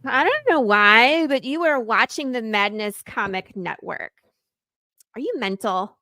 I don't know why, but you are watching the Madness Comic Network. Are you mental?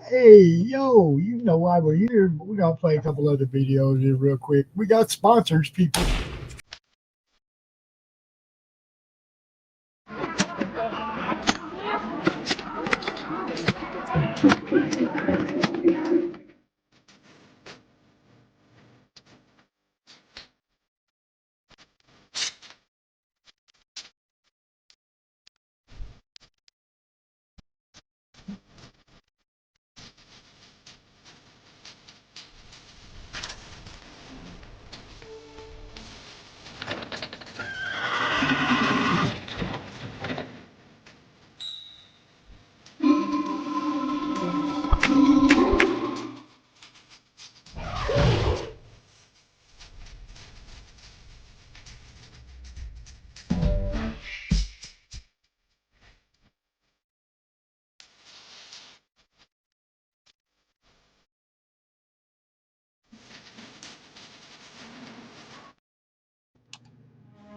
Hey, yo, you know why we're here. We're going to play a couple other videos here real quick. We got sponsors, people.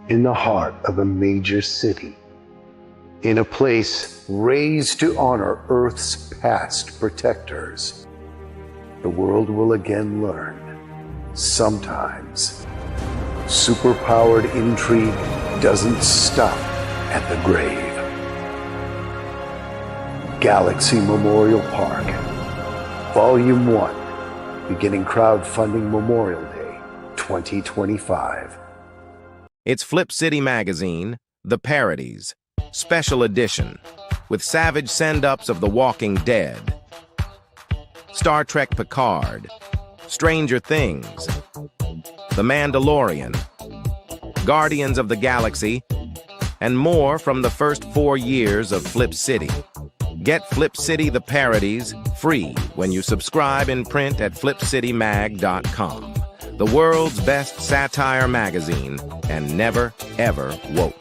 In the heart of a major city, in a place raised to honor Earth's past protectors, the world will again learn, sometimes, superpowered intrigue doesn't stop at the grave. Galaxy Memorial Park, Volume 1, beginning crowdfunding Memorial Day 2025. It's Flip City Magazine, The Parodies, Special Edition, with savage send-ups of The Walking Dead, Star Trek Picard, Stranger Things, The Mandalorian, Guardians of the Galaxy, and more from the first 4 years of Flip City. Get Flip City The Parodies free when you subscribe in print at flipcitymag.com. The world's best satire magazine, and never, ever woke.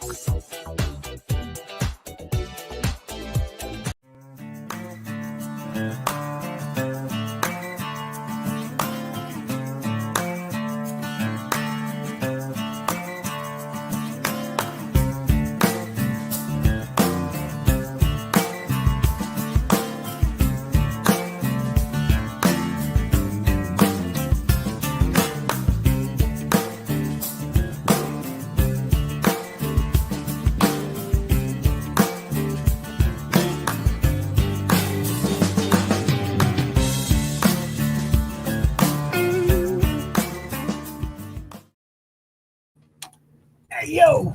Hey, yo,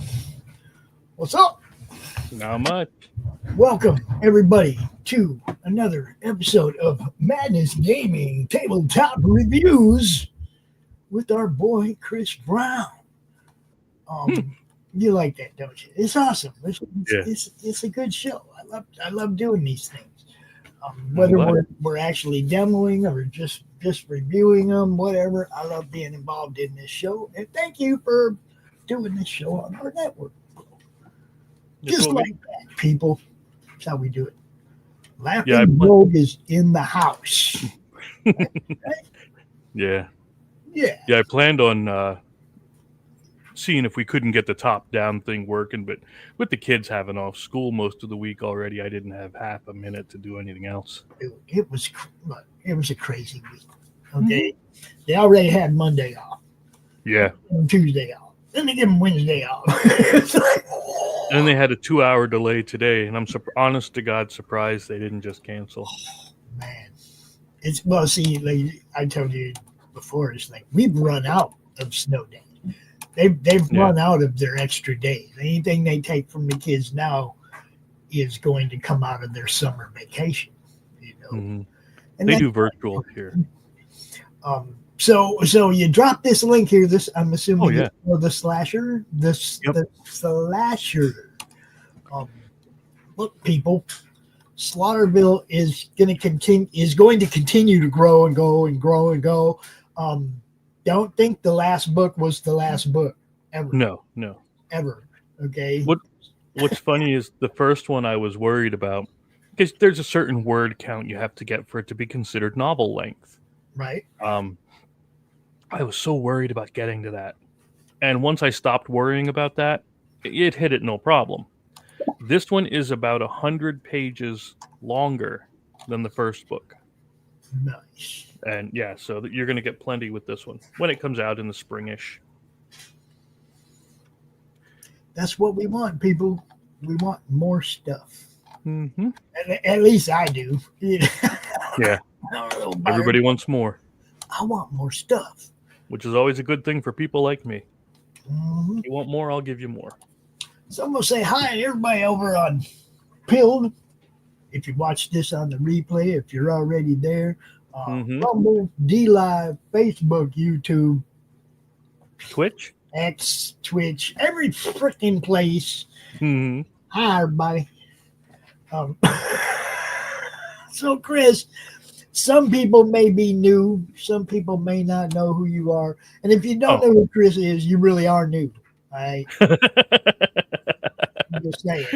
what's up? Not much. Welcome, everybody, to another episode of Madness Gaming Tabletop Reviews with our boy, Chris Brown. You like that, don't you? It's awesome. It's a good show. I love doing these things. Whether we're actually demoing or just reviewing them, whatever. I love being involved in this show, and thank you for doing this show on our network. Just like that, people. That's how we do it. Laughing Rogue is in the house. Right? Yeah. Yeah. I planned on seeing if we couldn't get the top-down thing working, but with the kids having off school most of the week already, I didn't have half a minute to do anything else. It was a crazy week. Okay. They already had Monday off. Yeah. And Tuesday off. Then they give them Wednesday off. It's like, and then they had a 2-hour delay today, and I'm honest to God surprised they didn't just cancel. Oh, man. See, like I told you before, it's like we've run out of snow days. They've run out of their extra days. Anything they take from the kids now is going to come out of their summer vacation. You know, and they do virtual here. So you drop this link here. This I'm assuming yeah. for the slasher. The slasher. Look, people, Slaughterville is going to continue to grow and go and grow and go. Don't think the last book was the last book ever. No, ever. Okay. What's funny is the first one I was worried about, because there's a certain word count you have to get for it to be considered novel length. Right. I was so worried about getting to that. And once I stopped worrying about that, it hit it no problem. This one is about 100 pages longer than the first book. Nice. And yeah, so you're going to get plenty with this one when it comes out in the springish. That's what we want, people. We want more stuff. Mm-hmm. At least I do. Yeah. Everybody wants more. I want more stuff. Which is always a good thing for people like me. Mm-hmm. If you want more, I'll give you more. So I'm going to say hi to everybody over on Pilled. If you watch this on the replay, if you're already there, Rumble, D-Live, Facebook, YouTube, Twitch, X, Twitch, every freaking place. Mm-hmm. Hi, everybody. So, Chris, some people may be new. Some people may not know who you are. And if you don't know who Chris is, you really are new. All right? I'm just saying.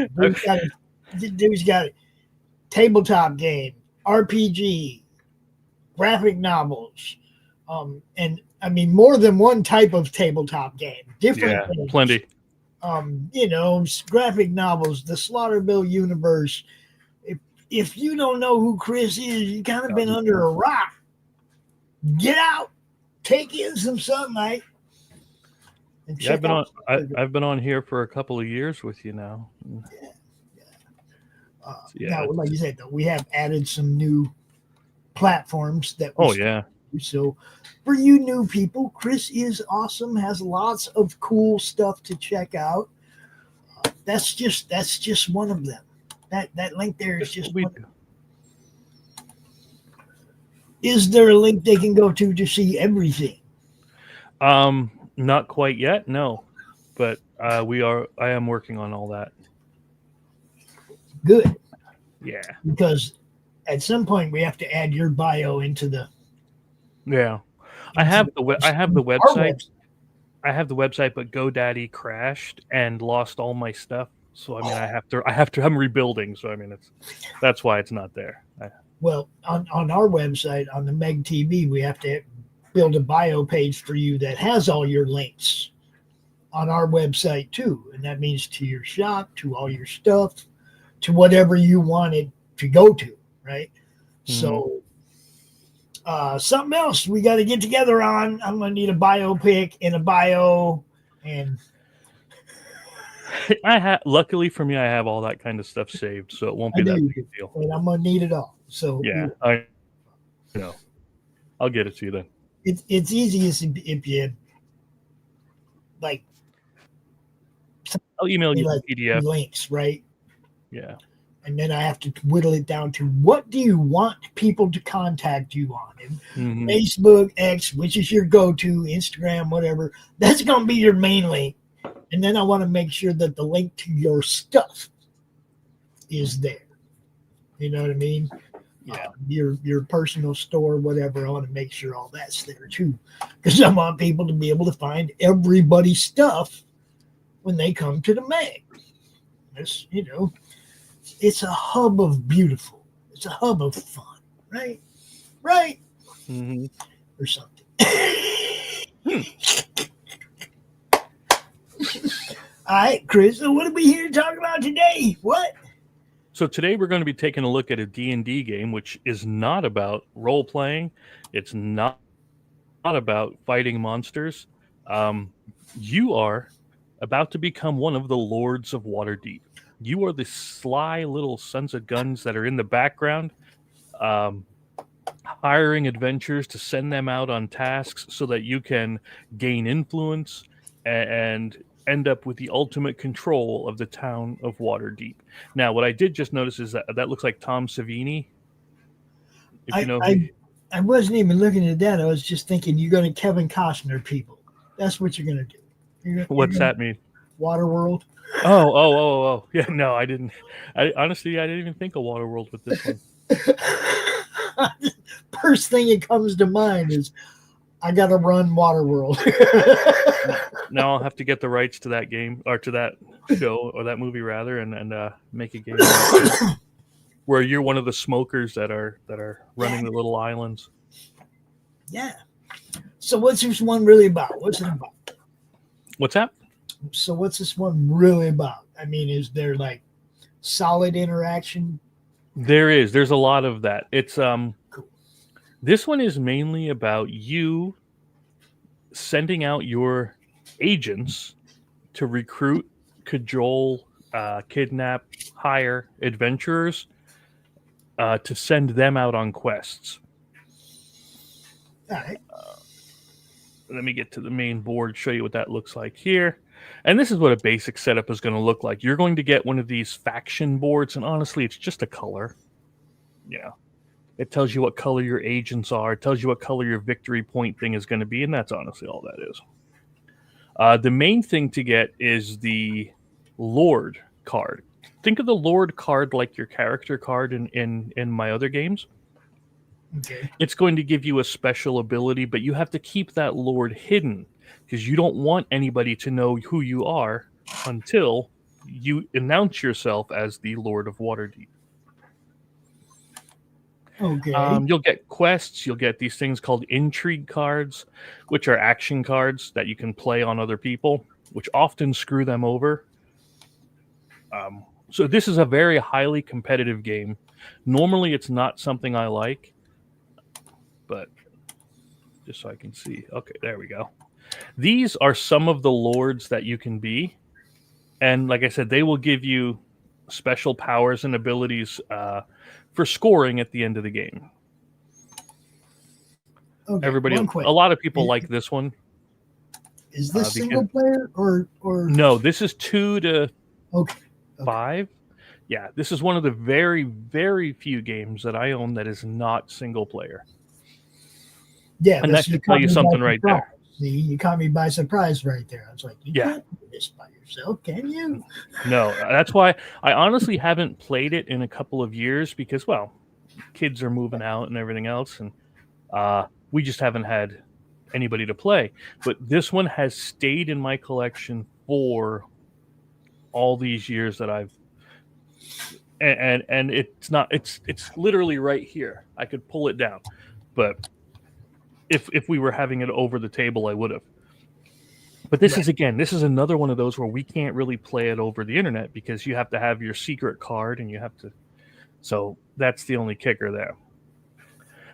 Dude's got a tabletop game, RPG, graphic novels, and I mean more than one type of tabletop game. Different things. Plenty. Graphic novels, the Slaughterville universe. If you don't know who Chris is, you kind of been under a rock. Get out, take in some sunlight. Yeah, I've been on here for a couple of years with you now. Now, like you said, though, we have added some new platforms that. So, for you new people, Chris is awesome. Has lots of cool stuff to check out. That's just one of them. That link there is just one of them. Is there a link they can go to see everything? Not quite yet, no. But I am working on all that. Good. Yeah. Because at some point we have to add your bio into the. Yeah. I have the website. I have the website, but GoDaddy crashed and lost all my stuff. So I mean, I'm rebuilding. So I mean, that's why it's not there. Well, on our website, on the Meg TV, we have to build a bio page for you that has all your links on our website too. And that means to your shop, to all your stuff, to whatever you wanted to go to, right? Mm-hmm. So something else we got to get together on. I'm going to need a biopic and a bio. And luckily for me, I have all that kind of stuff saved, so it won't be that big a deal. And I'm going to need it all. So yeah, I'll get it to you then. It's easy if you like. I'll email you the PDF links, right? Yeah. And then I have to whittle it down to what do you want people to contact you on? And Facebook, X, which is your go-to, Instagram, whatever. That's going to be your main link. And then I want to make sure that the link to your stuff is there. You know what I mean? Yeah. Your personal store, whatever. I want to make sure all that's there too. Because I want people to be able to find everybody's stuff when they come to the Meg. It's, it's a hub of beautiful. It's a hub of fun, right? Right? Mm-hmm. Or something. All right, Chris, so what are we here to talk about today? What? So today we're going to be taking a look at a D&D game, which is not about role-playing. It's not about fighting monsters. You are about to become one of the Lords of Waterdeep. You are the sly little sons of guns that are in the background, hiring adventurers to send them out on tasks so that you can gain influence and end up with the ultimate control of the town of Waterdeep. Now, what I did just notice is that looks like Tom Savini. If you know who. I wasn't even looking at that. I was just thinking you're going to Kevin Costner people. That's what you're going to do. What's that mean? Waterworld. Oh. Yeah, no, I didn't. Honestly, I didn't even think of Waterworld with this one. First thing that comes to mind is I got to run Waterworld. Now I'll have to get the rights to that game or to that show or that movie rather, and make a game where you're one of the smokers that are running the little islands. Yeah. So what's this one really about? What's it about? What's that? So what's this one really about? I mean, is there like solid interaction? There's a lot of that. It's Cool. This one is mainly about you sending out your agents to recruit, cajole, kidnap, hire adventurers to send them out on quests. All right. Let me get to the main board, show you what that looks like here. And this is what a basic setup is going to look like. You're going to get one of these faction boards, and honestly, it's just a color. It tells you what color your agents are. It tells you what color your victory point thing is going to be, and that's honestly all that is. The main thing to get is the Lord card. Think of the Lord card like your character card in my other games. Okay. It's going to give you a special ability, but you have to keep that Lord hidden because you don't want anybody to know who you are until you announce yourself as the Lord of Waterdeep. Okay. You'll get quests. You'll get these things called intrigue cards, which are action cards that you can play on other people, which often screw them over. So this is a very highly competitive game. Normally, it's not something I like, but just so I can see. Okay, there we go. These are some of the lords that you can be. And like I said, they will give you special powers and abilities for scoring at the end of the game. Okay. A lot of people like this one. Is this single player or No, this is 2 to okay. 5. Yeah, this is one of the very, very few games that I own that is not single player. Yeah, and that should tell you something right there. See, you caught me by surprise right there. I was like, you can't do this by yourself, can you? No, that's why I honestly haven't played it in a couple of years because, well, kids are moving out and everything else, and we just haven't had anybody to play. But this one has stayed in my collection for all these years that I've and it's not it's literally right here. I could pull it down, but if we were having it over the table, I would have. But this is another one of those where we can't really play it over the internet because you have to have your secret card and you have to. So that's the only kicker there.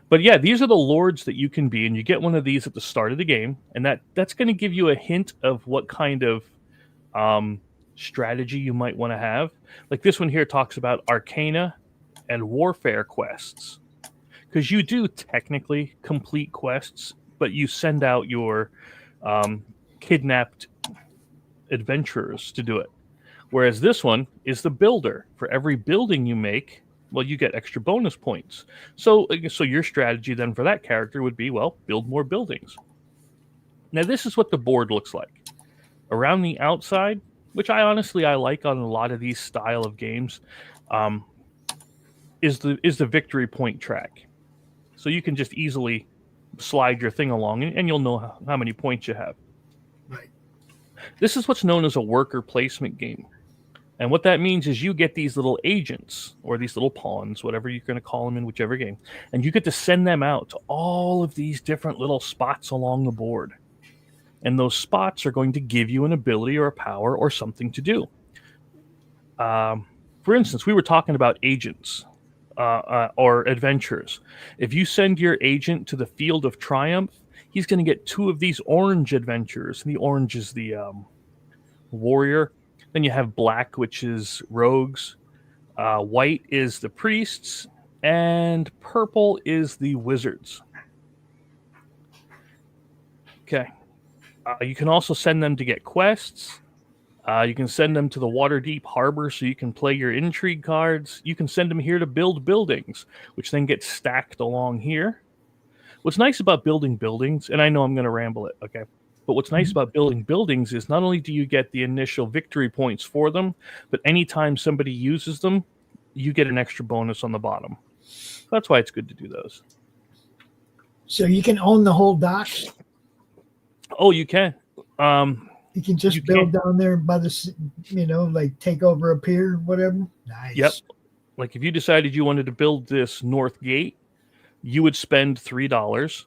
But yeah, these are the lords that you can be, and you get one of these at the start of the game, and that's going to give you a hint of what kind of strategy you might want to have. Like this one here talks about Arcana and Warfare quests. Because you do technically complete quests, but you send out your kidnapped adventurers to do it. Whereas this one is the builder. For every building you make, well, you get extra bonus points. So your strategy then for that character would be, well, build more buildings. Now, this is what the board looks like. Around the outside, which I like on a lot of these style of games, is the victory point track. So you can just easily slide your thing along, and you'll know how many points you have. Right. This is what's known as a worker placement game. And what that means is you get these little agents, or these little pawns, whatever you're going to call them in whichever game, and you get to send them out to all of these different little spots along the board. And those spots are going to give you an ability or a power or something to do. For instance, we were talking about agents. Or adventurers. If you send your agent to the Field of Triumph, he's going to get 2 of these orange adventurers. And the orange is the warrior. Then you have black, which is rogues. White is the priests. And purple is the wizards. Okay. You can also send them to get quests. You can send them to the Waterdeep harbor so you can play your intrigue cards. You can send them here to build buildings, which then get stacked along here. What's nice about building buildings, and I know I'm going to ramble it, okay? But what's nice about building buildings is not only do you get the initial victory points for them, but anytime somebody uses them, you get an extra bonus on the bottom. So that's why it's good to do those. So you can own the whole dock? Oh, you can. You can just build down there by the, like take over a pier, whatever. Nice. Yep. Like if you decided you wanted to build this north gate, you would spend $3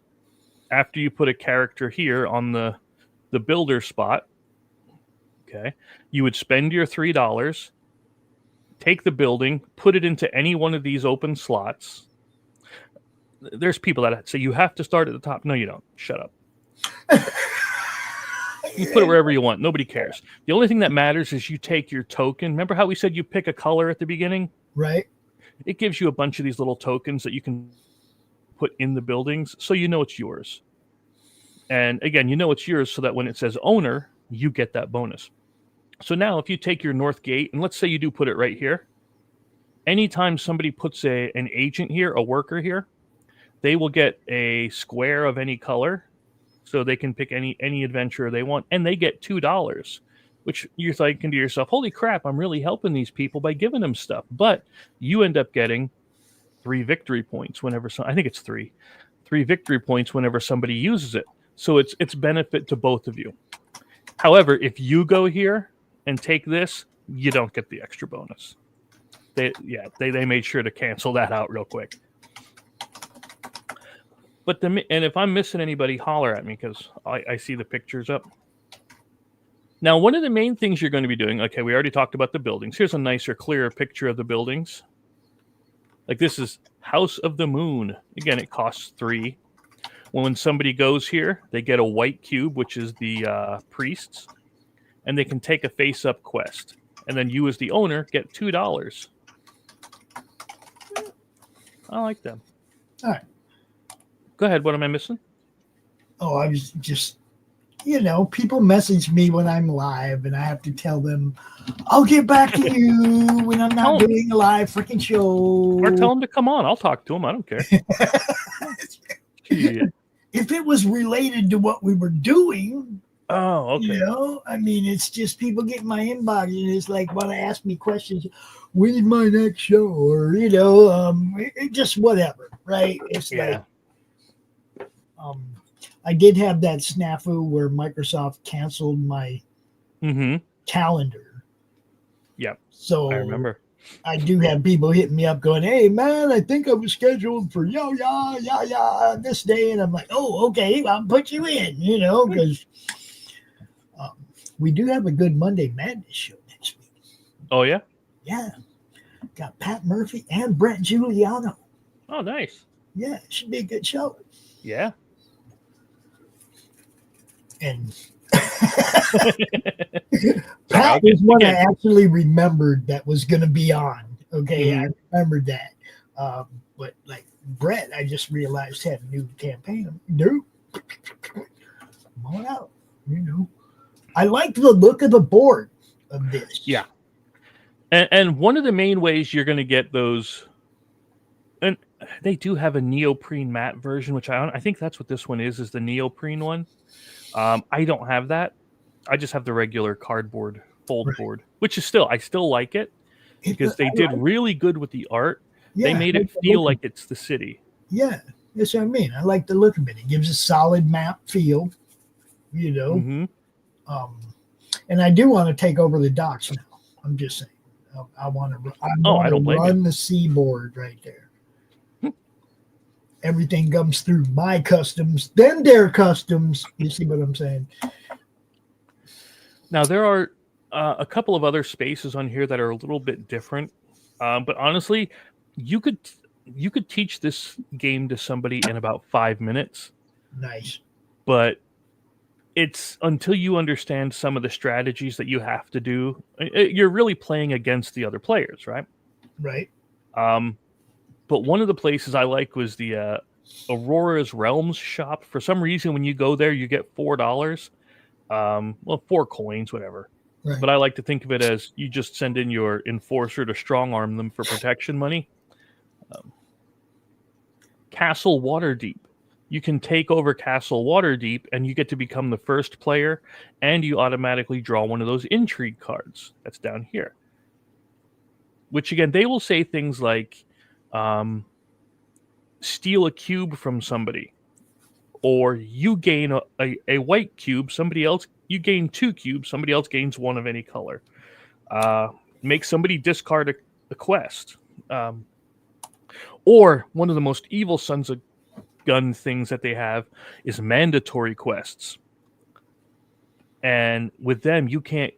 after you put a character here on the builder spot. Okay. You would spend your $3, take the building, put it into any one of these open slots. There's people that say you have to start at the top. No, you don't. Shut up. You put it wherever you want. Nobody cares. The only thing that matters is you take your token. Remember how we said you pick a color at the beginning? Right. It gives you a bunch of these little tokens that you can put in the buildings so you know it's yours. And again, you know it's yours so that when it says owner, you get that bonus. So now if you take your north gate, and let's say you do put it right here, anytime somebody puts an agent here, a worker here, they will get a square of any color. So they can pick any adventurer they want, and they get $2, which you're thinking to yourself, holy crap, I'm really helping these people by giving them stuff. But you end up getting 3 victory points whenever, I think it's 3 victory points whenever somebody uses it. So it's benefit to both of you. However, if you go here and take this, you don't get the extra bonus. They made sure to cancel that out real quick. But and if I'm missing anybody, holler at me because I see the pictures up. Now, one of the main things you're going to be doing, okay, we already talked about the buildings. Here's a nicer, clearer picture of the buildings. Like this is House of the Moon. Again, it costs 3. When somebody goes here, they get a white cube, which is the priests, and they can take a face-up quest. And then you, as the owner, get $2. I like them. All right. Go ahead. What am I missing? Oh, I was just, people message me when I'm live, and I have to tell them, I'll get back to you when I'm not doing a live freaking show. Or tell them to come on. I'll talk to them. I don't care. Yeah. If it was related to what we were doing, oh, okay. It's just people get in my inbox and it's like, want to ask me questions. When's my next show? Or, just whatever, right? It's like, I did have that snafu where Microsoft canceled my calendar. Yep. So I remember. I do have people hitting me up going, hey, man, I think I was scheduled for this day. And I'm like, oh, okay, I'll put you in, because we do have a good Monday Madness show next week. Oh, yeah? Yeah. Got Pat Murphy and Brett Giuliano. Oh, nice. Yeah, it should be a good show. Yeah. And Pat was one I actually remembered that was going to be on. Okay, I remembered that. But like Brett, I just realized had a new campaign. Dude, come on out. I like the look of the board of this. Yeah. And one of the main ways you're going to get those, and they do have a neoprene matte version, which I think that's what this one is the neoprene one. I don't have that. I just have the regular cardboard fold board, which is I still like it because they did really good with the art. Yeah, they made it feel like it's the city. Yeah, that's what I mean. I like the look of it. It gives a solid map feel, And I do want to take over the docks now. I'm just saying. I want to run the seaboard right there. Everything comes through my customs, then their customs. You see what I'm saying? Now, there are a couple of other spaces on here that are a little bit different. But honestly, you could teach this game to somebody in about 5 minutes. Nice. But it's until you understand some of the strategies that you have to do, you're really playing against the other players, right? Right. But one of the places I like was the Aurora's Realms shop. For some reason, when you go there, you get $4. well, 4 coins, whatever. Right. But I like to think of it as you just send in your enforcer to strong arm them for protection money. Castle Waterdeep. You can take over Castle Waterdeep, and you get to become the first player, and you automatically draw one of those intrigue cards. That's down here. Which, again, they will say things like, steal a cube from somebody, or you gain a white cube, you gain 2 cubes, somebody else gains 1 of any color. Make somebody discard a quest. Or one of the most evil sons of gun things that they have is mandatory quests. And with them, you can't...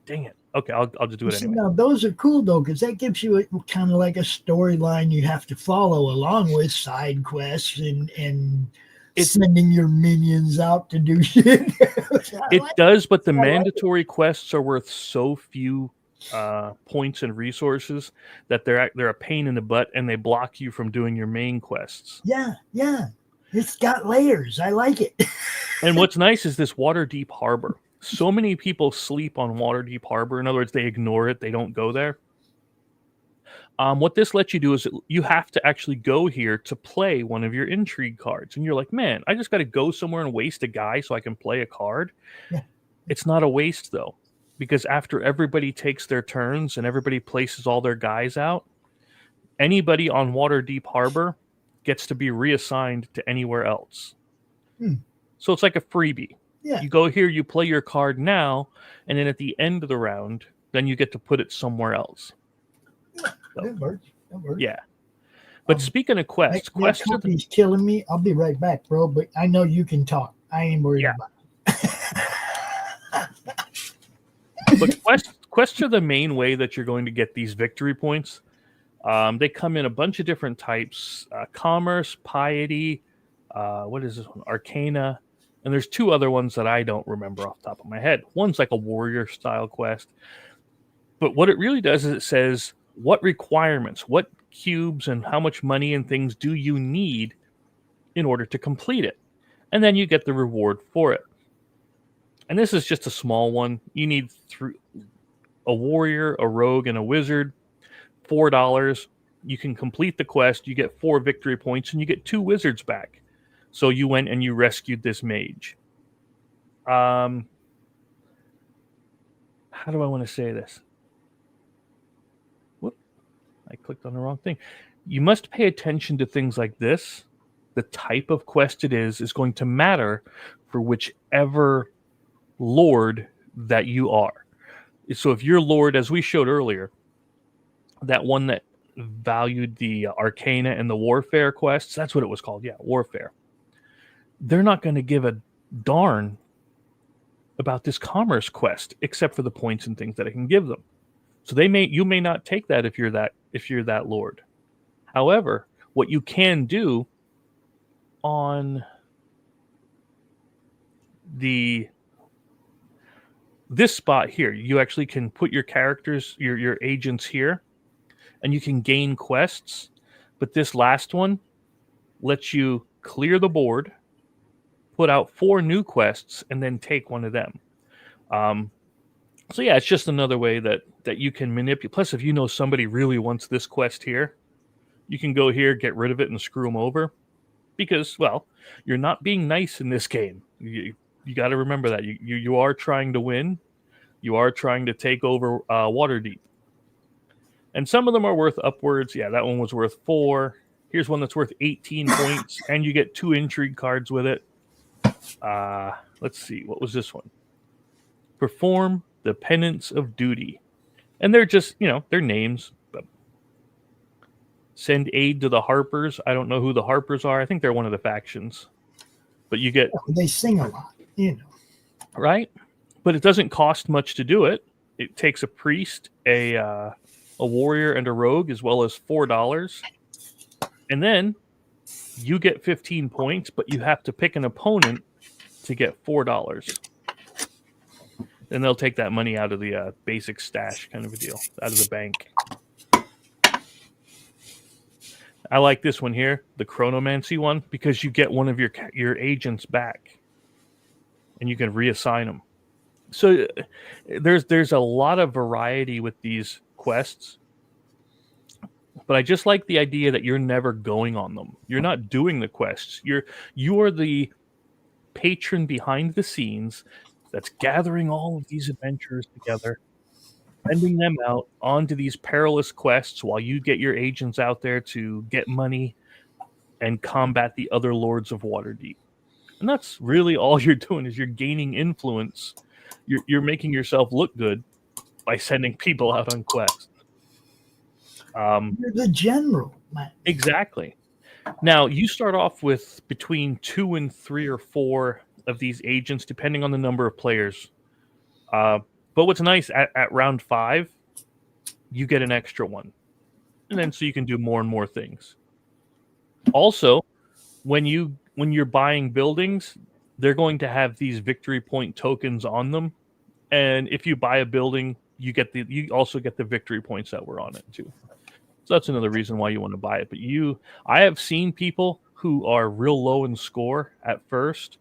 Dang it. Okay, I'll just do it anyway. Now, those are cool, though, because that gives you kind of like a storyline you have to follow along with side quests and sending your minions out to do shit. It does, but the mandatory quests are worth so few points and resources that they're a pain in the butt, and they block you from doing your main quests. Yeah. It's got layers. I like it. And what's nice is this Waterdeep Harbor. So many people sleep on Waterdeep Harbor. In other words, they ignore it. They don't go there. What this lets you do is you have to actually go here to play one of your intrigue cards. And you're like, man, I just got to go somewhere and waste a guy so I can play a card. Yeah. It's not a waste, though, because after everybody takes their turns and everybody places all their guys out, anybody on Waterdeep Harbor gets to be reassigned to anywhere else. So it's like a freebie. Yeah. You go here, you play your card now, and then at the end of the round, then you get to put it somewhere else. That works. Yeah. But speaking of quests, he's killing me. I'll be right back, bro. But I know you can talk. I ain't worried about it. But quests are the main way that you're going to get these victory points. They come in a bunch of different types: commerce, piety. What is this one? Arcana. And there's 2 other ones that I don't remember off the top of my head. One's like a warrior style quest. But what it really does is it says what requirements, what cubes and how much money and things do you need in order to complete it. And then you get the reward for it. And this is just a small one. You need a warrior, a rogue, and a wizard. $4. You can complete the quest. You get 4 victory points, and you get 2 wizards back. So you went and you rescued this mage. How do I want to say this? Whoop. I clicked on the wrong thing. You must pay attention to things like this. The type of quest it is going to matter for whichever lord that you are. So if you're lord, as we showed earlier, that one that valued the Arcana and the Warfare quests, that's what it was called. Yeah, Warfare. They're not going to give a darn about this commerce quest, except for the points and things that it can give them. So you may not take that if you're that lord. However, what you can do on this spot here, you actually can put your characters, your agents here, and you can gain quests. But this last one lets you clear the board, put out 4 new quests, and then take one of them. So yeah, it's just another way that you can manipulate. Plus, if you know somebody really wants this quest here, you can go here, get rid of it, and screw them over. Because, well, you're not being nice in this game. You got to remember that. You are trying to win. You are trying to take over Waterdeep. And some of them are worth upwards. Yeah, that one was worth 4. Here's one that's worth 18 points, and you get 2 intrigue cards with it. Let's see. What was this one? Perform the Penance of Duty. And they're just, they're names. But send aid to the Harpers. I don't know who the Harpers are. I think they're one of the factions. But you get... They sing a lot, Right? But it doesn't cost much to do it. It takes a priest, a warrior, and a rogue, as well as $4. And then you get 15 points, but you have to pick an opponent to get $4. Then they'll take that money out of the basic stash kind of a deal, out of the bank. I like this one here, the Chronomancy one, because you get one of your agents back. and you can reassign them. So there's a lot of variety with these quests, but I just like the idea that you're never going on them. You're not doing the quests. You are the patron behind the scenes that's gathering all of these adventurers together, sending them out onto these perilous quests while you get your agents out there to get money and combat the other lords of Waterdeep. And that's really all you're doing, is you're gaining influence. You're making yourself look good by sending people out on quests. You're the general, man. Exactly. Now, you start off with between 2 and 3 or 4 of these agents, depending on the number of players. But what's nice, at round 5, you get an extra one. And then so you can do more and more things. Also, when you're buying buildings, they're going to have these victory point tokens on them. And if you buy a building, you also get the victory points that were on it too. So that's another reason why you want to buy it. But I have seen people who are real low in score at first,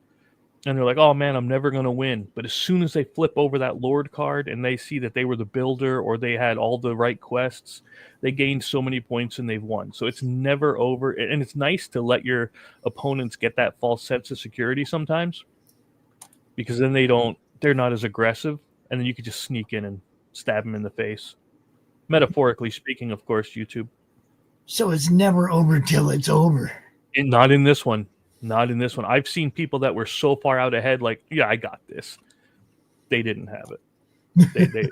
and they're like, oh man, I'm never going to win. But as soon as they flip over that Lord card and they see that they were the builder or they had all the right quests, they gained so many points and they've won. So it's never over. And it's nice to let your opponents get that false sense of security sometimes, because then they're not as aggressive. And then you could just sneak in and stab them in the face. Metaphorically speaking, of course, YouTube. So it's never over till it's over. Not in this one. Not in this one. I've seen people that were so far out ahead, like, yeah, I got this. They didn't have it.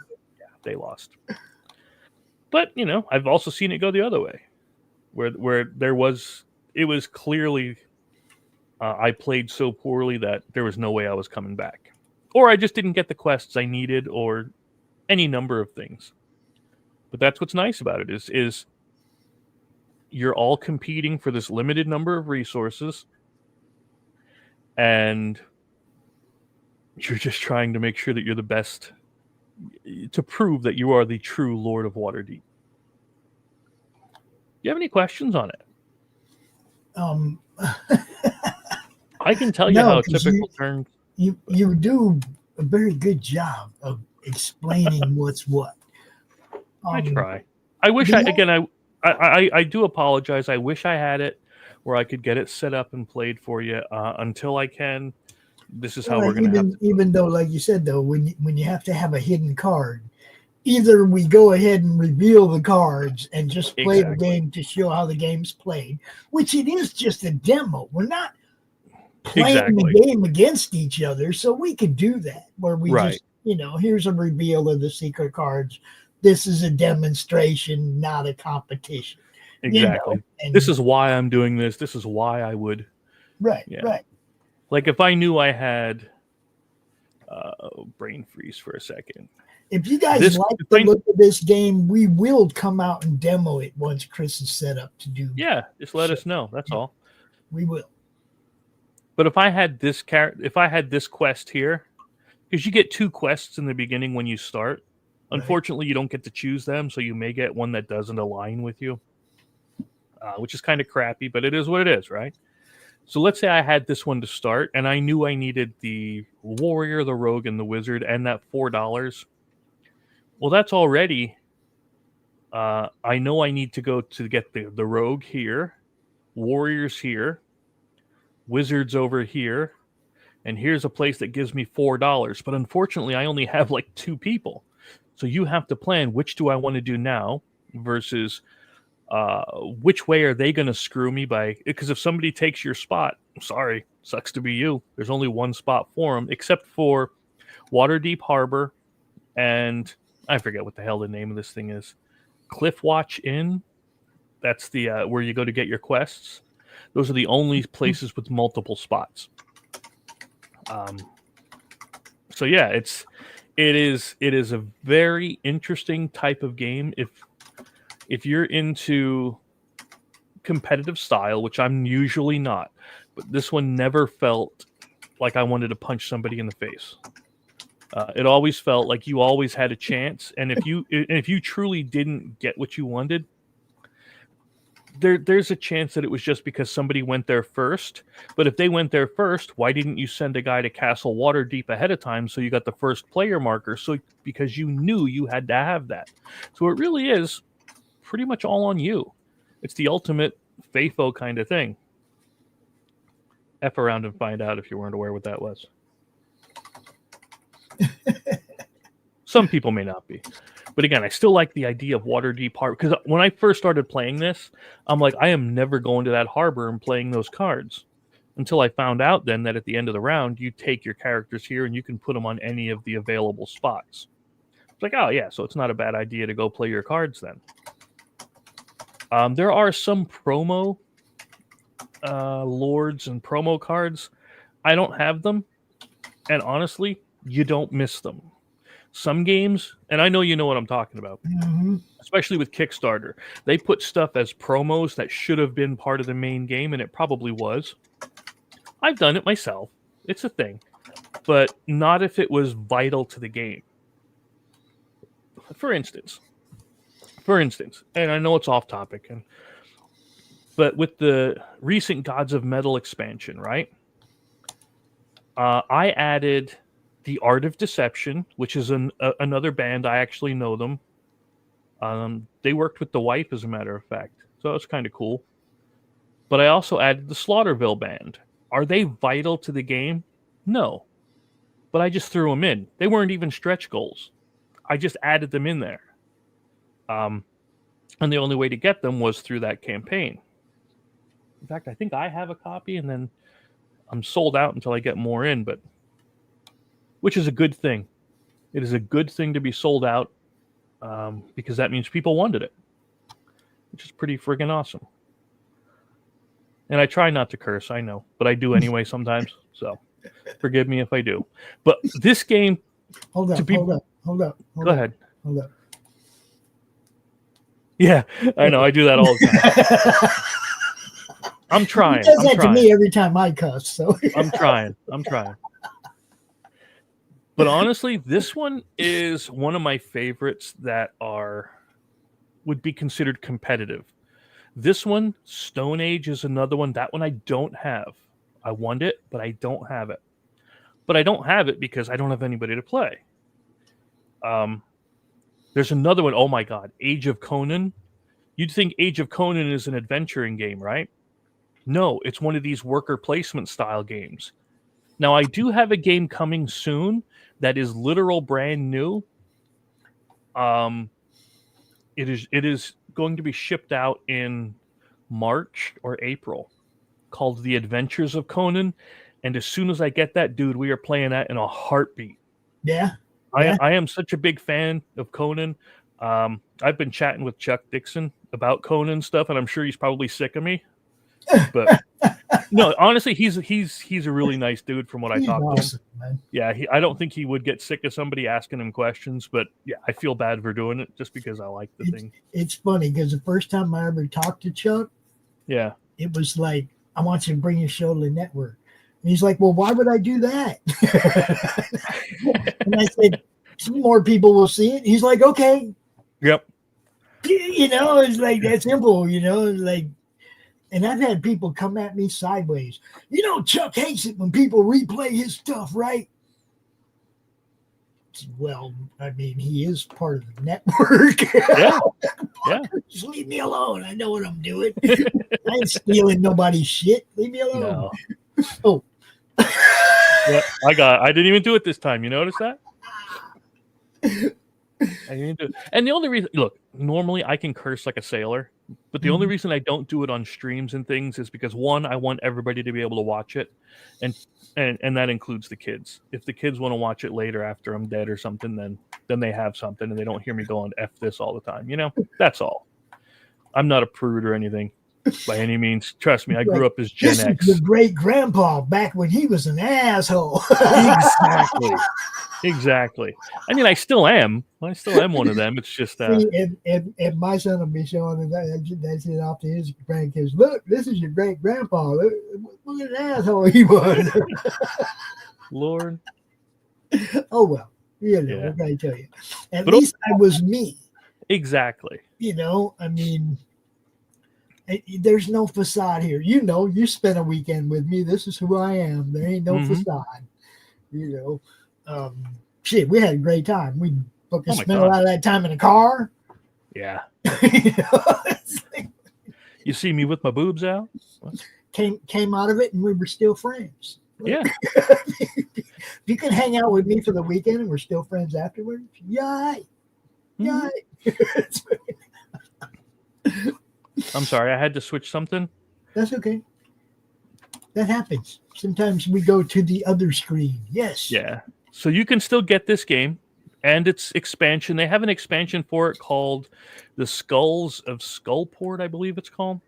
They lost. But, I've also seen it go the other way, where it was clearly I played so poorly that there was no way I was coming back. Or I just didn't get the quests I needed, or any number of things. But that's what's nice about it, is you're all competing for this limited number of resources, and you're just trying to make sure that you're the best, to prove that you are the true Lord of Waterdeep. Do you have any questions on it? I can tell you how a typical turn. You do a very good job of explaining what's what. I try. I wish I do apologize. I wish I had it where I could get it set up and played for you. Until I can, this is how we're going to have to. Even though, like you said, though, when you have to have a hidden card, either we go ahead and reveal the cards and just play the game to show how the game's played, which it is just a demo. We're not playing the game against each other, so we could do that where we just, here's a reveal of the secret cards. This is a demonstration, not a competition. Exactly. This is why I'm doing this. This is why I would. Right. Like if I knew I had brain freeze for a second. If you guys like the look of this game, we will come out and demo it once Chris is set up to do. Yeah, just let us know. That's all. We will. But if I had this quest here, because you get 2 quests in the beginning when you start. Unfortunately, you don't get to choose them, so you may get one that doesn't align with you, which is kind of crappy, but it is what it is, right? So let's say I had this one to start, and I knew I needed the warrior, the rogue, and the wizard, and that $4. Well, that's already... I know I need to go to get the rogue here, warriors here, wizards over here, and here's a place that gives me $4. But unfortunately, I only have like 2 people. So you have to plan, which do I want to do now versus which way are they going to screw me by? Because if somebody takes your spot, sorry, sucks to be you. There's only one spot for them, except for Waterdeep Harbor and I forget what the hell the name of this thing is. Cliffwatch Inn. That's the where you go to get your quests. Those are the only places with multiple spots. So yeah, it is a very interesting type of game. If you're into competitive style, which I'm usually not, but this one never felt like I wanted to punch somebody in the face. It always felt like you always had a chance, and if you truly didn't get what you wanted, there's a chance that it was just because somebody went there first. But if they went there first, why didn't you send a guy to Castle Waterdeep ahead of time so you got the first player marker? So because you knew you had to have that. So it really is pretty much all on you. It's the ultimate FAFO kind of thing. F around and find out if you weren't aware what that was. Some people may not be. But again, I still like the idea of Waterdeep Harbor. Because when I first started playing this, I'm like, I am never going to that harbor and playing those cards. Until I found out then that at the end of the round, you take your characters here and you can put them on any of the available spots. It's like, oh yeah, so it's not a bad idea to go play your cards then. There are some promo lords and promo cards. I don't have them. And honestly, you don't miss them. Some games, and I know you know what I'm talking about, especially with Kickstarter, they put stuff as promos that should have been part of the main game, and it probably was. I've done it myself. It's a thing. But not if it was vital to the game. For instance, and I know it's off topic, but with the recent Gods of Metal expansion, right? I added The Art of Deception, which is another band. I actually know them. They worked with the wife, as a matter of fact. So it's kind of cool. But I also added the Slaughterville band. Are they vital to the game? No. But I just threw them in. They weren't even stretch goals. I just added them in there. And the only way to get them was through that campaign. In fact, I think I have a copy, and then I'm sold out until I get more in, but which is a good thing. It is a good thing to be sold out because that means people wanted it, which is pretty friggin' awesome. And I try not to curse, I know, but I do anyway sometimes, so forgive me if I do. But this game... Hold up. Go ahead. Hold up. Yeah, I know, I do that all the time. I'm trying. He does that to me every time I cuss, so... I'm trying. But honestly, this one is one of my favorites that would be considered competitive. This one, Stone Age, is another one. That one I don't have. I want it, but I don't have it. But I don't have it because I don't have anybody to play. There's another one. Oh my God, Age of Conan. You'd think Age of Conan is an adventuring game, right? No, it's one of these worker placement style games. Now, I do have a game coming soon that is literal brand new. It is going to be shipped out in March or April, called The Adventures of Conan. And as soon as I get that, dude, we are playing that in a heartbeat. Yeah. I am such a big fan of Conan. I've been chatting with Chuck Dixon about Conan stuff, and I'm sure he's probably sick of me. But no, honestly, he's a really nice dude from what I talked to him. Man. Yeah, I don't think he would get sick of somebody asking him questions, but yeah, I feel bad for doing it just because I like the thing. It's funny because the first time I ever talked to Chuck, yeah, it was like, I want you to bring your show to the network. And he's like, well, why would I do that? And I said, some more people will see it. He's like, okay. Yep. You know, it's like that simple, you know, like, and I've had people come at me sideways. You know, Chuck hates it when people replay his stuff, right? Well, I mean, he is part of the network. Yeah. Yeah. Just leave me alone. I know what I'm doing. I ain't stealing nobody's shit. Leave me alone. No. Oh. Yeah, I didn't even do it this time. You notice that? I didn't do it. And the only reason, look, normally I can curse like a sailor, but the only reason I don't do it on streams and things is because, one, I want everybody to be able to watch it, and that includes the kids. If the kids want to watch it later after I'm dead or something, then they have something and they don't hear me going F this all the time. You know, that's all. I'm not a prude or anything by any means. Trust me, I grew up as Gen X. Your great grandpa back when he was an asshole. Exactly. I mean, I still am. I still am one of them. It's just if my son will be showing that's it off to his grandkids. Look, this is your great grandpa. Look at an asshole he was. Lord. Oh well. You know, what can I tell you? At least I was me. Exactly. You know, I mean, There's no facade here. You spent a weekend with me. This is who I am. There ain't no facade. Shit, we had a great time. We spent a lot of that time in the car. Yeah. It's like, You see me with my boobs out? What? Came out of it, and we were still friends. Yeah. You can hang out with me for the weekend, and we're still friends afterwards. Yay! Yay! I'm sorry, I had to switch something. That's okay. That happens. Sometimes we go to the other screen. Yes. Yeah. So you can still get this game and its expansion. They have an expansion for it called The Skulls of Skullport, I believe it's called.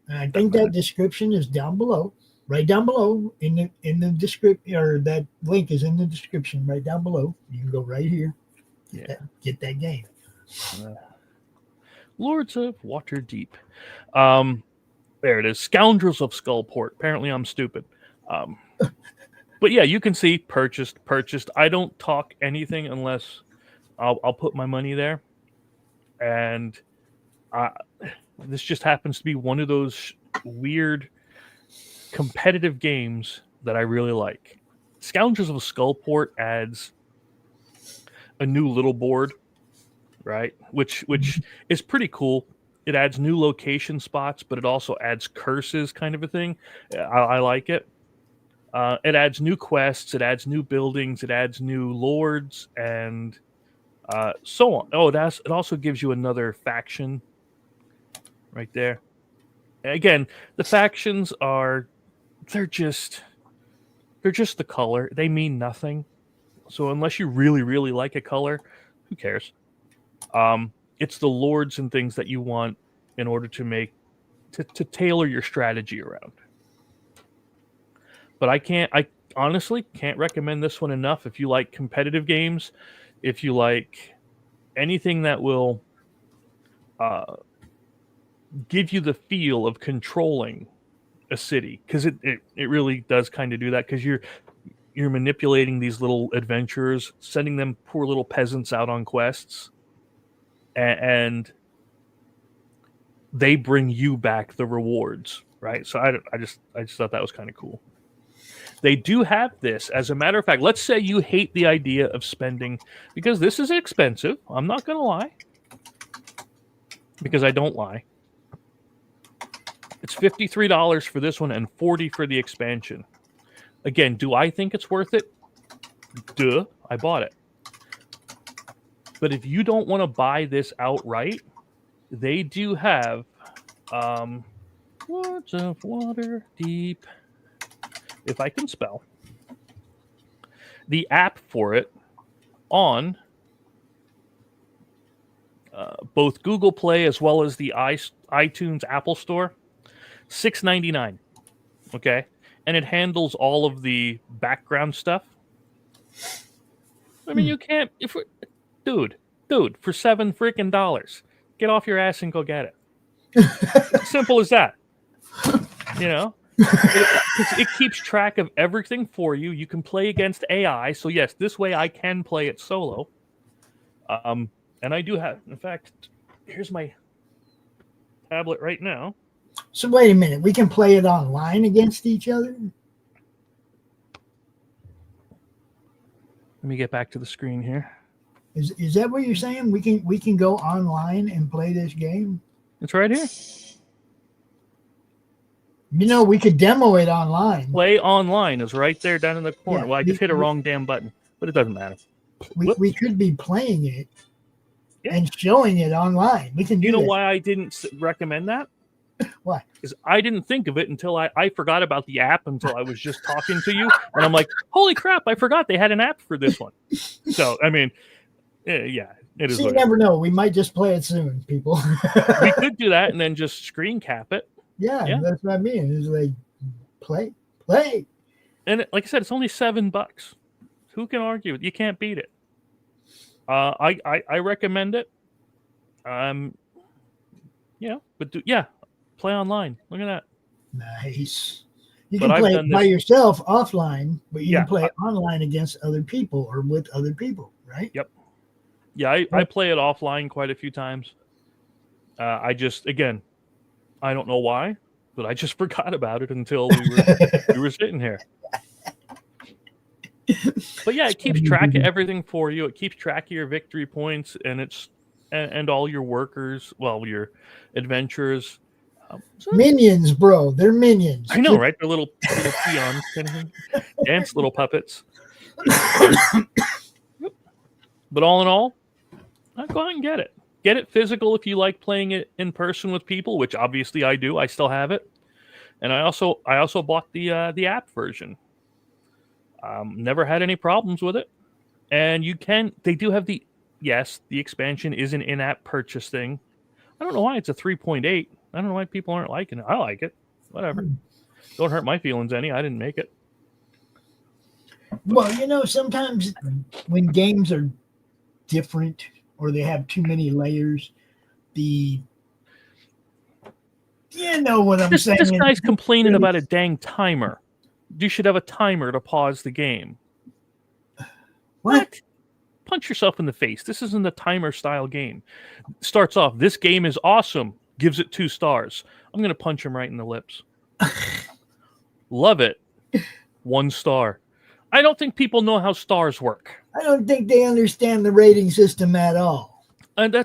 And I think that description is down below, right down below in the description, or that link is in the description right down below. You can go right here. Get that game. Lords of Waterdeep. There it is. Scoundrels of Skullport. Apparently I'm stupid. But yeah, you can see purchased. I don't talk anything unless I'll put my money there. And this just happens to be one of those weird competitive games that I really like. Scoundrels of Skullport adds a new little board, right? Which is pretty cool. It adds new location spots, but it also adds curses, kind of a thing. I like it. It adds new quests, it adds new buildings, it adds new lords, and so on. Oh, it also gives you another faction right there. Again, the factions they're just the color. They mean nothing. So unless you really, really like a color, who cares? It's the lords and things that you want in order to tailor your strategy around. But I honestly can't recommend this one enough. If you like competitive games, if you like anything that will give you the feel of controlling a city, because it really does kind of do that, because you're manipulating these little adventurers, sending them poor little peasants out on quests, and they bring you back the rewards, right? So I just thought that was kind of cool. They do have this. As a matter of fact, let's say you hate the idea of spending, because this is expensive. I'm not going to lie, because I don't lie. It's $53 for this one and $40 for the expansion. Again, do I think it's worth it? Duh, I bought it. But if you don't want to buy this outright, they do have Lords of Waterdeep, if I can spell, the app for it on both Google Play as well as the iTunes Apple Store. $6.99. Okay, and it handles all of the background stuff. I mean, you can't dude, for $7 freaking, get off your ass and go get it. Simple as that. You know, it keeps track of everything for you. You can play against AI. So yes, this way I can play it solo. And I do have, in fact, here's my tablet right now. So wait a minute, we can play it online against each other? Let me get back to the screen here. Is that what you're saying? We can go online and play this game? It's right here. We could demo it online. Play online is right there down in the corner. Yeah, well, I just hit a wrong damn button, but it doesn't matter. We could be playing it and showing it online. We can do. You know why I didn't recommend that? Why? Because I didn't think of it until I forgot about the app until I was just talking to you, and I'm like, holy crap! I forgot they had an app for this one. So I mean, yeah, it is. So you never know. We might just play it soon, people. We could do that and then just screen cap it. Yeah, that's what I mean. It's like play, and like I said, it's only $7. Who can argue? You can't beat it. I recommend it. Play online. Look at that. Nice. You can play it by yourself offline, but you can play online against other people or with other people, right? Yep. Yeah, I play it offline quite a few times. I just, again, I don't know why, but I just forgot about it until we were sitting here. But yeah, it keeps track of everything for you. It keeps track of your victory points and all your workers, well, your adventurers. So Minions, bro. They're minions. I know, right? They're little peons, kind of thing. Dance little puppets. But all in all, go out and get it. Get it physical if you like playing it in person with people, which obviously I do. I still have it, and I also bought the app version. Never had any problems with it, and they do have the expansion is an in-app purchase thing. I don't know why it's a 3.8. I don't know why people aren't liking it. I like it. Whatever. Don't hurt my feelings any. I didn't make it. Well, sometimes when games are different or they have too many layers, you know what I'm saying. This guy's complaining about a dang timer. You should have a timer to pause the game. What? Punch yourself in the face. This isn't a timer style game. Starts off, this game is awesome. Gives it 2 stars. I'm going to punch him right in the lips. Love it. 1 star. I don't think people know how stars work. I don't think they understand the rating system at all. And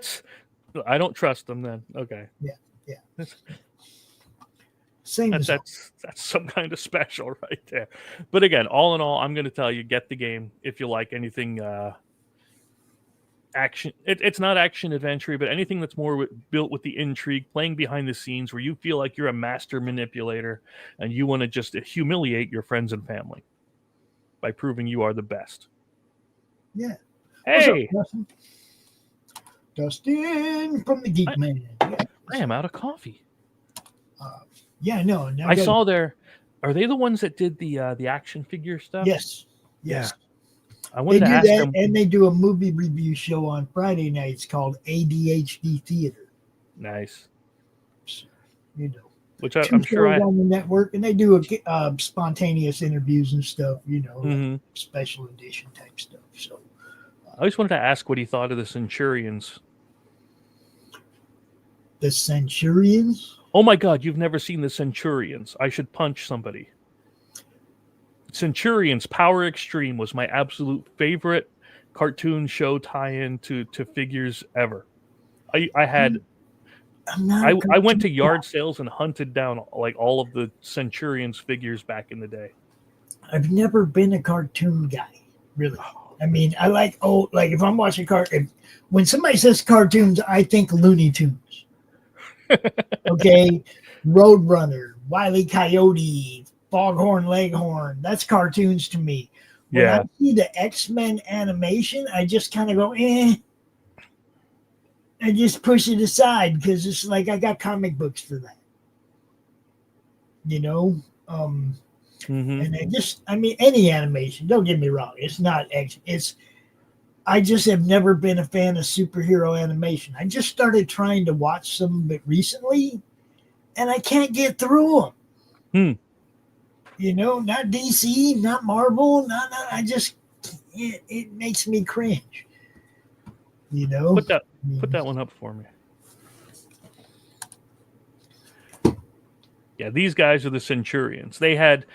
I don't trust them then. Okay. Yeah. Same as that's some kind of special right there. But again, all in all, I'm going to tell you, get the game if you like anything action. It's not action adventure, but anything that's more built with the intrigue, playing behind the scenes, where you feel like you're a master manipulator and you want to just humiliate your friends and family by proving you are the best. Yeah. Hey, what's up, Dustin from the Geek Man. Yeah. I am out of coffee. Yeah, no. I saw there. Are they the ones that did the action figure stuff? Yes. Yeah. I wanted to ask them. And they do a movie review show on Friday nights called ADHD Theater. Nice. Which I'm sure on the network, and they do spontaneous interviews and stuff. Mm-hmm. Special edition type stuff. So I always wanted to ask what he thought of the Centurions. The Centurions? Oh my God, you've never seen the Centurions. I should punch somebody. Centurions Power Extreme was my absolute favorite cartoon show tie-in to figures ever. I went to yard sales and hunted down like all of the Centurions figures back in the day. I've never been a cartoon guy, really. I mean, I like if I'm watching when somebody says cartoons, I think Looney Tunes. Okay, Roadrunner, Wile E. Coyote, Foghorn Leghorn. That's cartoons to me. When I see the X-Men animation, I just kind of go, I just push it aside because it's like I got comic books for that. And any animation, don't get me wrong, it's not I just have never been a fan of superhero animation. I just started trying to watch some of it recently, and I can't get through them. Not DC, not Marvel, I just, it makes me cringe. Put that one up for me. Yeah, these guys are the Centurions. They had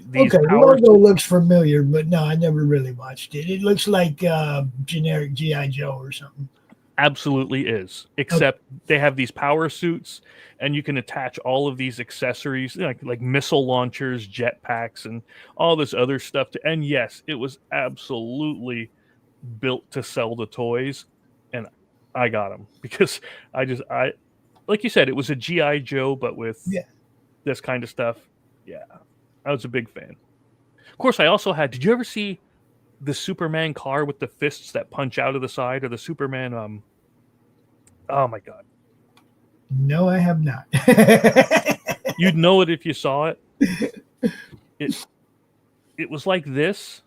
these the logo looks familiar, but no, I never really watched it. It looks like generic G.I. Joe or something. Absolutely is. Except they have these power suits, and you can attach all of these accessories, like missile launchers, jetpacks, and all this other stuff. And yes, it was absolutely built to sell the toys, and I got them because I like you said, it was a G.I. Joe, but with this kind of stuff. Yeah, I was a big fan. Of course, I also had. Did you ever see the Superman car with the fists that punch out of the side, or the Superman? Oh my God! No, I have not. You'd know it if you saw it. It was like this,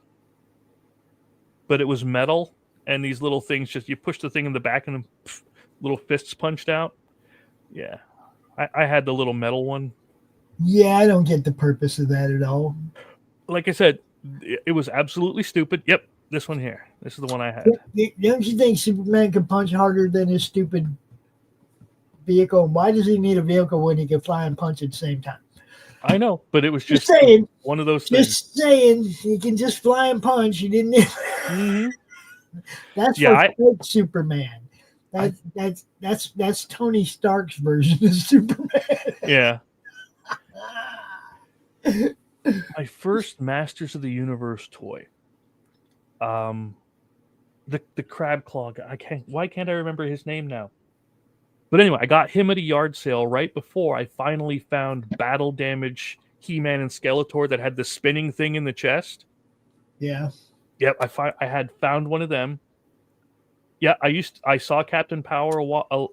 but it was metal, and these little things. Just you push the thing in the back, and then little fists punched out. Yeah, I had the little metal one. Yeah, I don't get the purpose of that at all. Like I said, it was absolutely stupid. Yep, this one here. This is the one I had. Don't you think Superman can punch harder than his stupid vehicle. Why does he need a vehicle when he can fly and punch at the same time? I know, but it was just saying. one of those things. Just saying, he can just fly and punch. He didn't. Mm-hmm. That's Yeah, for fake Superman. That's Tony Stark's version of Superman. Yeah. My first Masters of the Universe toy. The crab claw guy. Why can't I remember his name now? But anyway, I got him at a yard sale right before I finally found Battle Damage He-Man and Skeletor that had the spinning thing in the chest. Yeah. Yep, I had found one of them. Yeah, I saw Captain Power a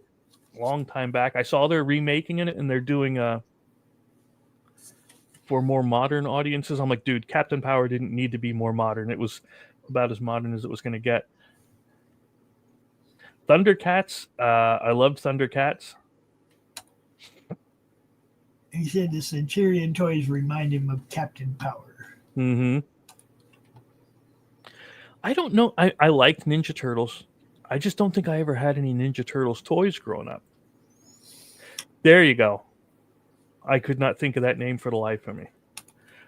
long time back. I saw they're remaking it and they're doing for more modern audiences. I'm like, dude, Captain Power didn't need to be more modern. It was about as modern as it was going to get. Thundercats. I loved Thundercats. He said the Centurion toys remind him of Captain Power. Mm-hmm. I don't know. I liked Ninja Turtles. I just don't think I ever had any Ninja Turtles toys growing up. There you go. I could not think of that name for the life of me.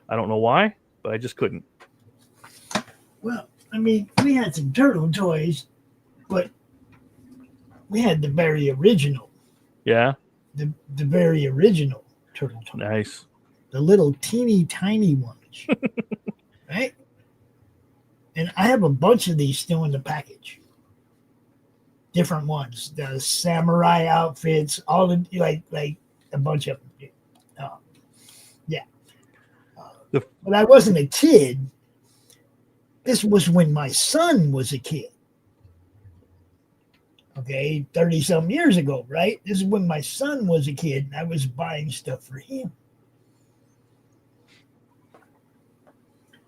I don't know why, but I just couldn't. Well, I mean, we had some turtle toys, but we had the very original. Yeah? The very original turtle toy. Nice. The little teeny tiny ones. Right? And I have a bunch of these still in the package. Different ones. The samurai outfits, all the like a bunch of them. Yeah. But I wasn't a kid. This was when my son was a kid. Okay, 30-some years ago, right? This is when my son was a kid, and I was buying stuff for him.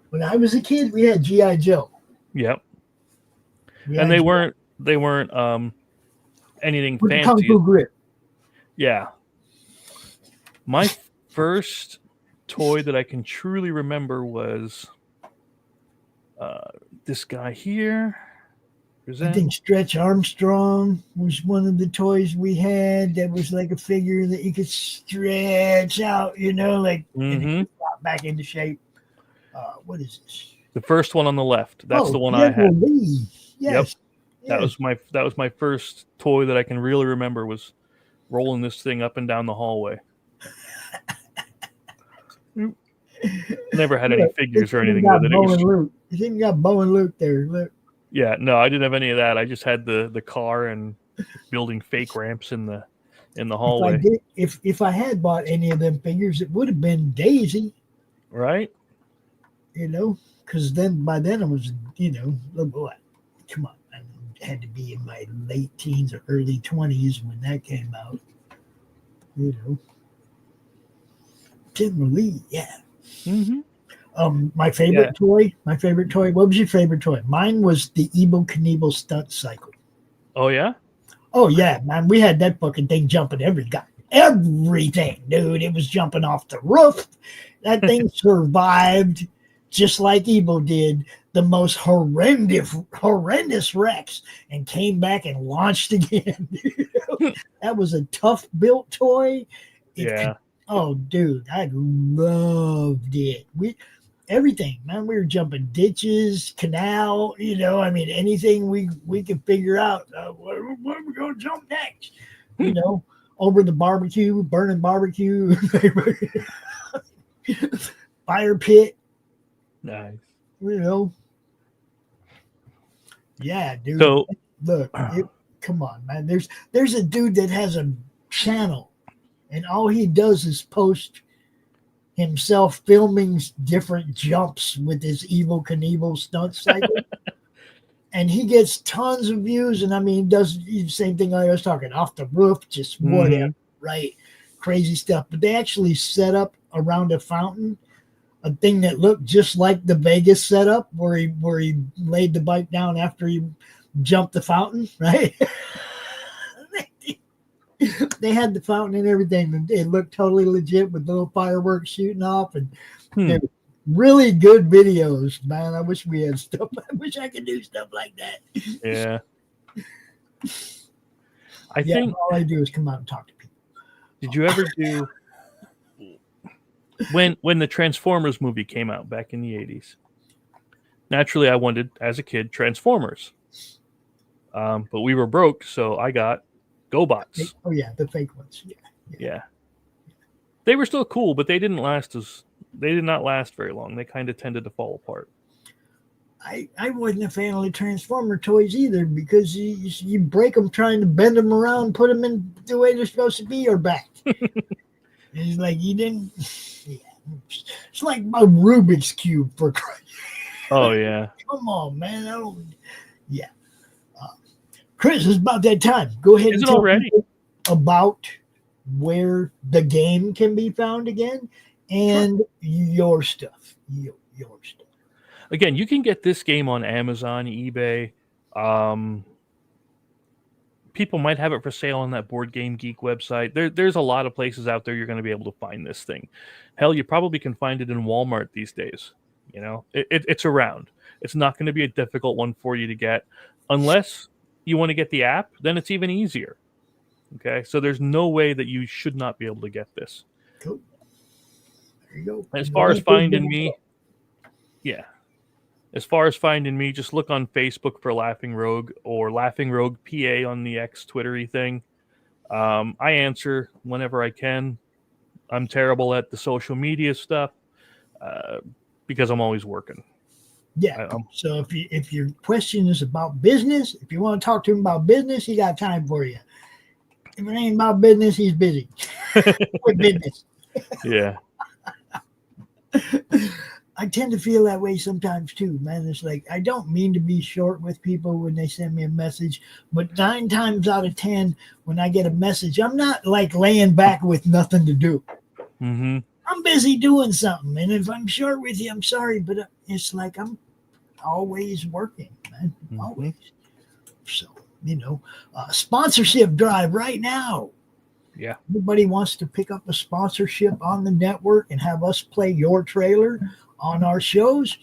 When I was a kid, we had G.I. Joe. Yep. And they weren't anything with fancy. Kung Fu grip. Yeah. My first toy that I can truly remember was this guy here. I think Stretch Armstrong was one of the toys we had that was like a figure that you could stretch out, like and pop back into shape. What is this? The first one on the left. That's the one I had. Yes. Yep. Yes. That was my first toy that I can really remember was rolling this thing up and down the hallway. Never had any figures or anything with it. It's even got Bo and Luke there. Look. Yeah, no, I didn't have any of that. I just had the car and building fake ramps in the hallway. If I had bought any of them figures, it would have been Daisy. Right? Because by then I was, little boy. Come on, I had to be in my late teens or early 20s when that came out. Tim Lee, yeah. Mm-hmm. My favorite toy. What was your favorite toy? Mine was the Evel Knievel stunt cycle. Oh yeah. Oh yeah, man. We had that fucking thing jumping everything, dude. It was jumping off the roof. That thing survived, just like Evel did, the most horrendous wrecks, and came back and launched again. That was a tough built toy. Oh, dude, I loved it. Everything, man. We were jumping ditches, canal, anything we could figure out. Where are we going to jump next? Over the barbecue, burning barbecue, fire pit. Nice. Yeah, dude. So look, come on, man. There's a dude that has a channel, and all he does is post himself filming different jumps with his Evel Knievel stunt cycle. And he gets tons of views. And he does the same thing I was talking, off the roof, just whatever, right? Crazy stuff. But they actually set up around a fountain a thing that looked just like the Vegas setup where he laid the bike down after he jumped the fountain, right? They had the fountain and everything. It looked totally legit with little fireworks shooting off, and they were really good videos, man. I wish we had stuff. I wish I could do stuff like that. Yeah. I think all I do is come out and talk to people. Did you ever do when the Transformers movie came out back in the 80s? Naturally, I wanted, as a kid, Transformers. But we were broke, so I got GoBots. Oh yeah, the fake ones. Yeah. They were still cool, but they did not last very long. They kind of tended to fall apart. I wasn't a fan of the Transformer toys either, because you break them trying to bend them around, put them in the way they're supposed to be, or back. It's like you didn't. Yeah. It's like my Rubik's Cube for Christ. Oh yeah. Come on, man. I don't. Yeah. Chris, it's about that time. Go ahead and tell people about where the game can be found again, and your stuff. Your stuff. Again, you can get this game on Amazon, eBay. People might have it for sale on that Board Game Geek website. There's a lot of places out there you're going to be able to find this thing. Hell, you probably can find it in Walmart these days. You know, it's around. It's not going to be a difficult one for you to get. Unless you want to get the app, then it's even easier. Okay, so there's no way that you should not be able to get this. Cool. There you go. As far as finding me, As far as finding me, just look on Facebook for Laughing Rogue or Laughing Rogue PA on the X Twittery thing. I answer whenever I can. I'm terrible at the social media stuff because I'm always working. Yeah. So if your question is about business, if you want to talk to him about business, he got time for you. If it ain't about business, he's busy with business. Yeah. I tend to feel that way sometimes too, man. It's like, I don't mean to be short with people when they send me a message, but 9 times out of 10, when I get a message, I'm not like laying back with nothing to do. Mm-hmm. I'm busy doing something. And if I'm short with you, I'm sorry, but it's like I'm always working, man. Mm-hmm. Always. So, sponsorship drive right now. Yeah. Everybody wants to pick up a sponsorship on the network and have us play your trailer on our shows.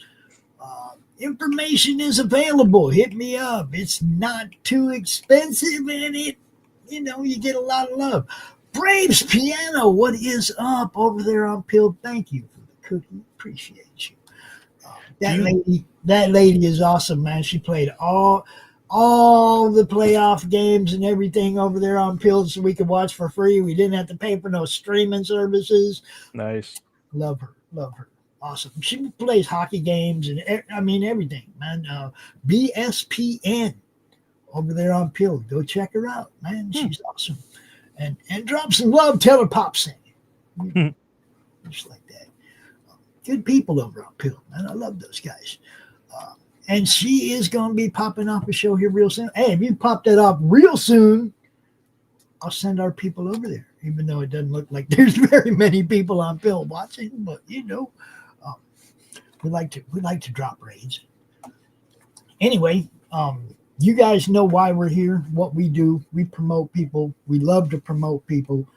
Information is available. Hit me up. It's not too expensive, and you get a lot of love. Braves Piano, what is up over there on Pill? Thank you for the cookie. Appreciate you. That lady is awesome, man. She played all the playoff games and everything over there on Pill, so we could watch for free. We didn't have to pay for no streaming services. Nice. Love her. Awesome. She plays hockey games and everything, man. BSPN over there on Pill. Go check her out, man. She's awesome. And drop some love, tell her Pop sing. Just like that. Good people over on Pill, man. I love those guys. And she is going to be popping off a show here real soon. Hey, if you pop that off real soon, I'll send our people over there, even though it doesn't look like there's very many people on Pill watching, but we like to drop raids. Anyway, you guys know why we're here, what we do. We promote people. We love to promote people.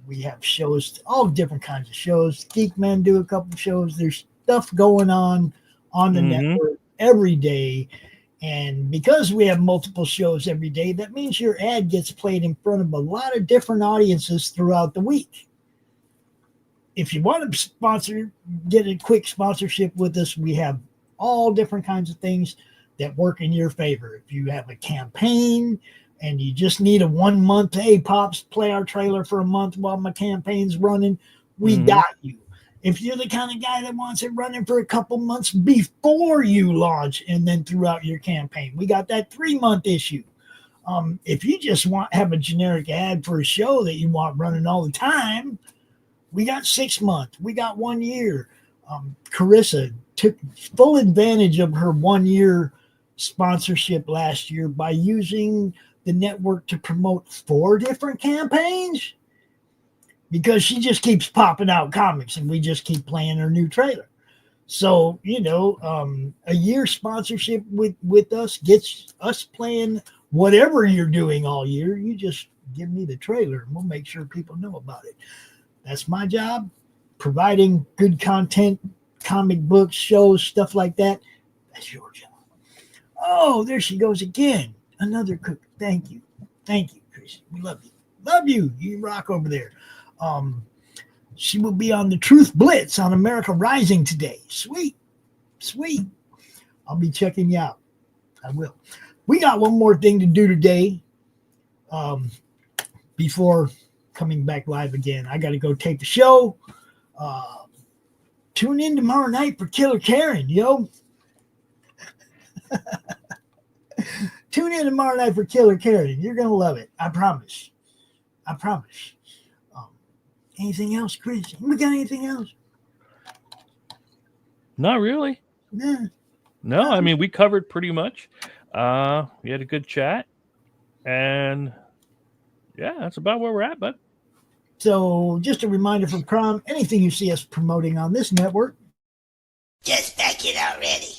We have shows, all different kinds of shows. Geek Men do a couple shows. There's stuff going on the network every day. And because we have multiple shows every day, that means your ad gets played in front of a lot of different audiences throughout the week. If you want to get a quick sponsorship with us, we have all different kinds of things that work in your favor. If you have a campaign and you just need a 1 month, hey, Pops, play our trailer for a month while my campaign's running, we got you. If you're the kind of guy that wants it running for a couple months before you launch and then throughout your campaign, we got that 3-month issue. If you just have a generic ad for a show that you want running all the time, we got 6 months. We got 1 year. Corissa took full advantage of her 1 year sponsorship last year by using the network to promote 4 different campaigns, because she just keeps popping out comics and we just keep playing her new trailer. So, a year sponsorship with us gets us playing whatever you're doing all year. You just give me the trailer and we'll make sure people know about it. That's my job, providing good content, comic books, shows, stuff like that. That's your job. Oh, there she goes again. Another cook. Thank you. Chrissy. We love you. Love you. You rock over there. She will be on the Truth Blitz on America Rising today. Sweet. I'll be checking you out. I will. We got one more thing to do today before coming back live again. I got to go take the show. Tune in tomorrow night for Killer Karen, yo. Tune in tomorrow night for Killer Karen. You're going to love it. I promise. Anything else, Chris? We got anything else? Not really. Nah. No, I mean, we covered pretty much. We had a good chat. And yeah, that's about where we're at, bud. So just a reminder from Crom, anything you see us promoting on this network, just back it already.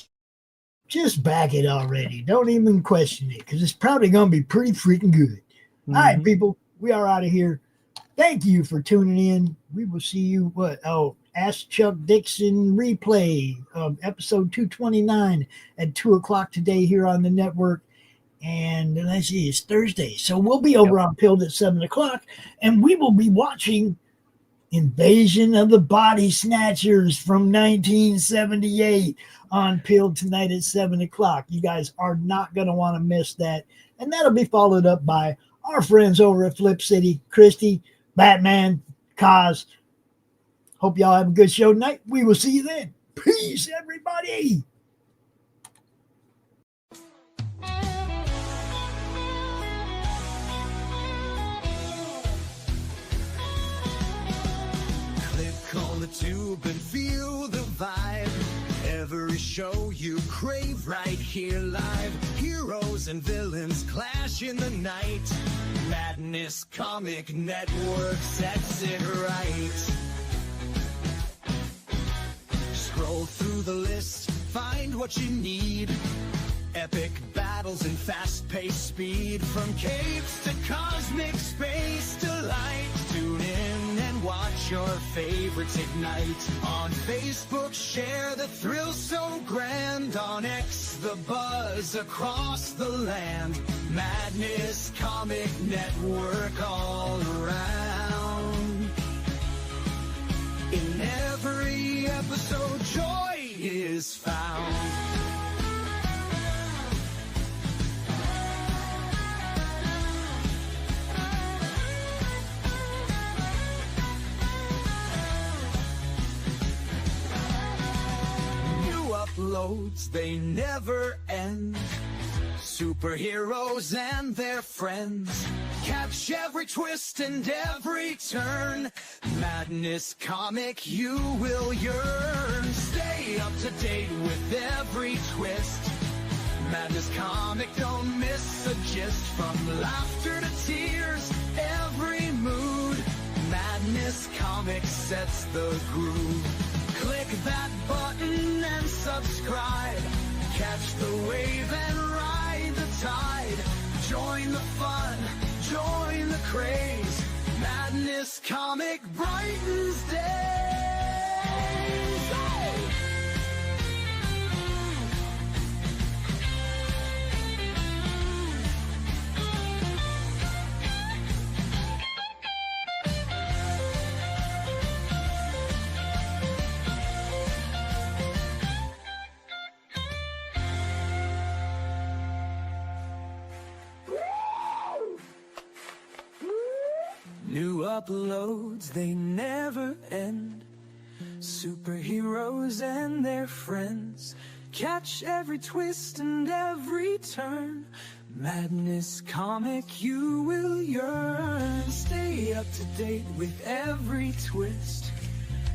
Just back it already. Don't even question it, because it's probably going to be pretty freaking good. All right, people, we are out of here. Thank you for tuning in. We will see you, Ask Chuck Dixon replay of episode 229 at 2 o'clock today here on the network. And let's see, it's Thursday. So we'll be over on Pilled at 7 o'clock, and we will be watching Invasion of the Body Snatchers from 1978 on Pilled tonight at 7 o'clock. You guys are not going to want to miss that. And that'll be followed up by our friends over at Flip City, Christy, Batman, Kaz. Hope y'all have a good show tonight. We will see you then. Peace, everybody. On the tube and feel the vibe. Every show you crave right here live. Heroes and villains clash in the night. Madness Comic Network sets it right. Scroll through the list, find what you need. Epic battles and fast-paced speed. From capes to cosmic space delight. Tune in and watch your favorites ignite. On Facebook, share the thrill so grand. On X, the buzz across the land. Madness Comic Network all around. In every episode, joy is found. Uploads, they never end. Superheroes and their friends. Catch every twist and every turn. Madness Comic, you will yearn. Stay up to date with every twist. Madness Comic, don't miss a gist. From laughter to tears, every mood. Madness Comic sets the groove. Click that button and subscribe. Catch the wave and ride the tide. Join the fun, join the craze. Madness Comic brightens days. Hey! New uploads, they never end. Superheroes and their friends. Catch every twist and every turn. Madness Comic, you will yearn. Stay up to date with every twist.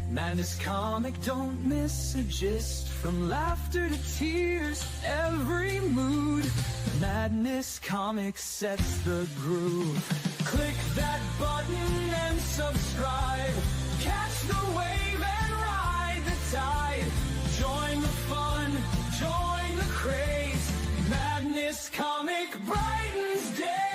Madness Comic, don't miss a gist. From laughter to tears, every mood. Madness Comic sets the groove. Click that button and subscribe. Catch the wave and ride the tide. Join the fun, join the craze. Madness Comic brightens day.